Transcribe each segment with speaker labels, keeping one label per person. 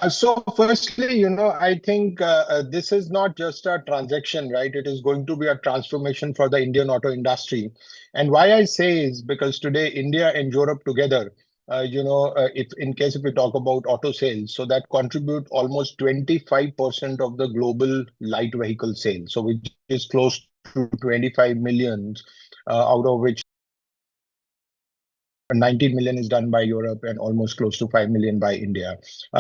Speaker 1: So firstly, I think this is not just a transaction, right? It is going to be a transformation for the Indian auto industry. And why I say is because today India and Europe together, if in case if we talk about auto sales, so that contribute almost 25% of the global light vehicle sales. So which is close to 25 million, out of which 19 million is done by Europe and almost close to 5 million by India.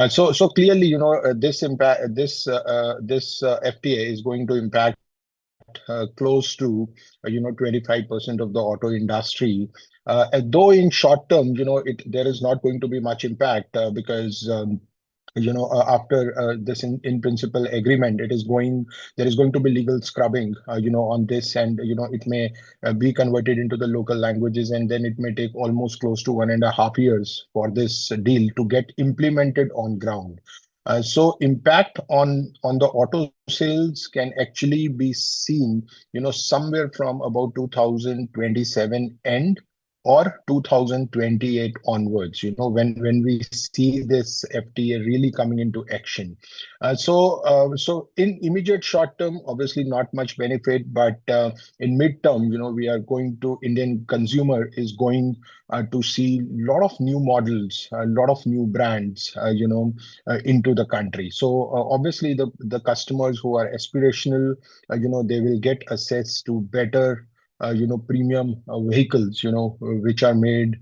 Speaker 1: So clearly, this FTA is going to impact close to 25% of the auto industry. Though in short term, there is not going to be much impact because after this in principle agreement, there is going to be legal scrubbing, on this, and it may be converted into the local languages, and then it may take almost close to 1.5 years for this deal to get implemented on ground. So impact on the auto sales can actually be seen, somewhere from about 2027 end or 2028 onwards, when we see this FTA really coming into action. So in immediate short term, obviously not much benefit, but in midterm, we are going to Indian consumer is going to see a lot of new models, a lot of new brands, into the country. So obviously the customers who are aspirational, they will get access to better premium vehicles, which are made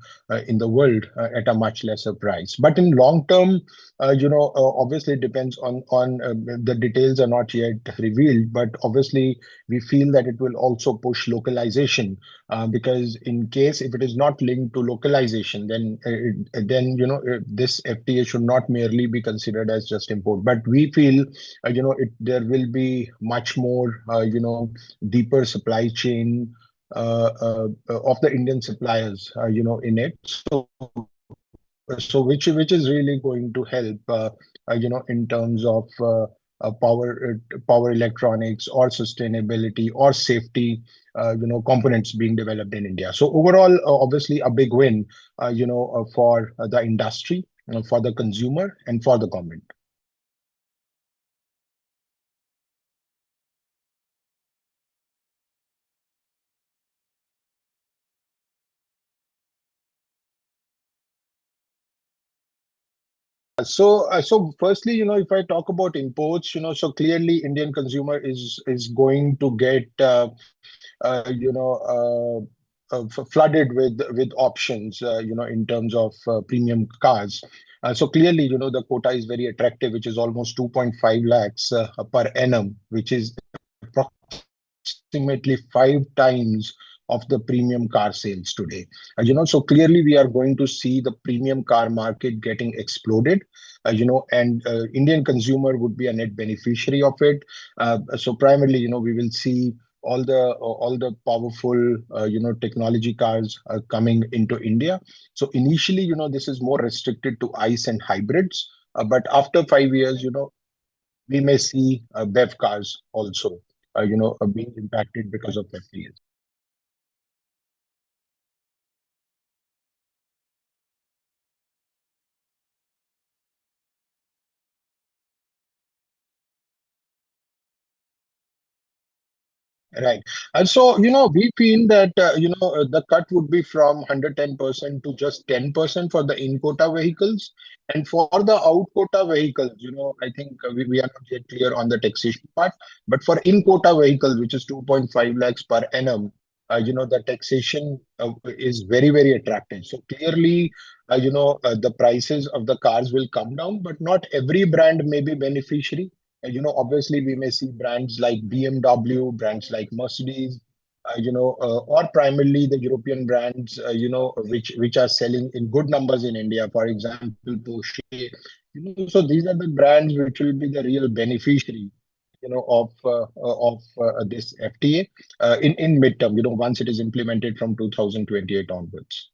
Speaker 1: in the world at a much lesser price. But in long term, obviously it depends on the details are not yet revealed, but obviously we feel that it will also push localization, because in case if it is not linked to localization, then this FTA should not merely be considered as just import. But we feel there will be much more deeper supply chain of the Indian suppliers, in it. So which is really going to help, in terms of power electronics or sustainability or safety, components being developed in India. So overall, obviously a big win, for the industry, for the consumer, and for the government. So firstly, if I talk about imports, so clearly Indian consumer is going to get flooded with options, in terms of premium cars. So clearly, the quota is very attractive, which is almost 2.5 lakhs per annum, which is approximately 5 times of the premium car sales today. So clearly we are going to see the premium car market getting exploded, and Indian consumer would be a net beneficiary of it. So primarily, we will see all the powerful, technology cars coming into India. So initially, this is more restricted to ICE and hybrids, but after 5 years, we may see BEV cars also, being impacted because of FTAs. Right. And so, we feel that, the cut would be from 110% to just 10% for the in-quota vehicles. And for the out-quota vehicles, I think we are not yet clear on the taxation part. But for in-quota vehicles, which is 2.5 lakhs per annum, the taxation is very, very attractive. So clearly, the prices of the cars will come down, but not every brand may be beneficiary. Obviously, we may see brands like BMW, brands like Mercedes, or primarily the European brands, which are selling in good numbers in India. For example, Porsche. So these are the brands which will be the real beneficiary, of this FTA in midterm. Once it is implemented from 2028 onwards.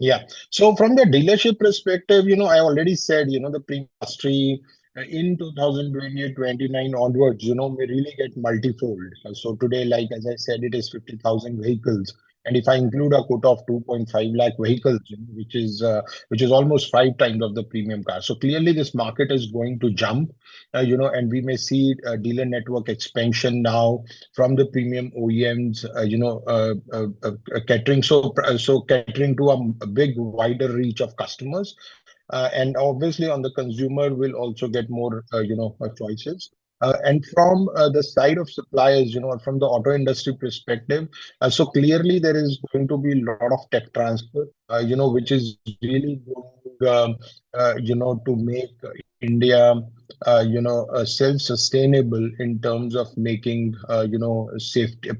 Speaker 1: Yeah. So from the dealership perspective, I already said, the pre industry. in 2028-29 onwards, may really get multifold. So today, like as I said, it is 50,000 vehicles. And if I include a quota of 2.5 lakh vehicles, which is almost five times of the premium car. So clearly, this market is going to jump, and we may see dealer network expansion now from the premium OEMs, catering so catering to a big wider reach of customers, and obviously on the consumer will also get more choices. And from the side of suppliers, from the auto industry perspective, so clearly there is going to be a lot of tech transfer, which is really going to make India self-sustainable in terms of making safety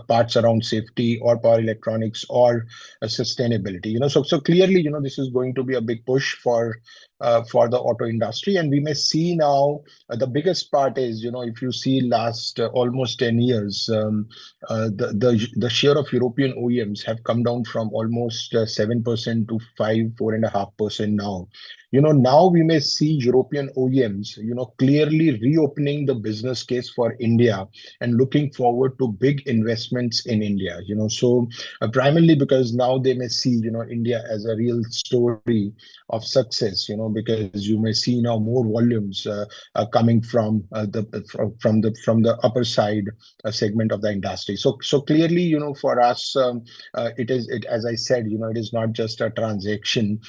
Speaker 1: parts around safety or power electronics or sustainability. So clearly, this is going to be a big push for the auto industry, and we may see now the biggest part is, if you see last almost 10 years, the share of European OEMs have come down from almost 7% to 4.5% now. Now we may see European OEMs, clearly reopening the business case for India and looking forward to big investments in India. So primarily because now they may see, India as a real story of success, because you may see now more volumes coming from the upper side segment of the industry. So clearly, for us, it as I said, it is not just a transaction.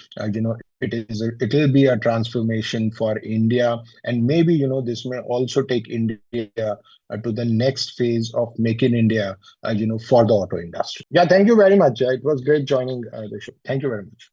Speaker 1: It will be a transformation for India, and maybe this may also take India to the next phase of Make in India, for the auto industry. Yeah, thank you very much. It was great joining the show. Thank you very much.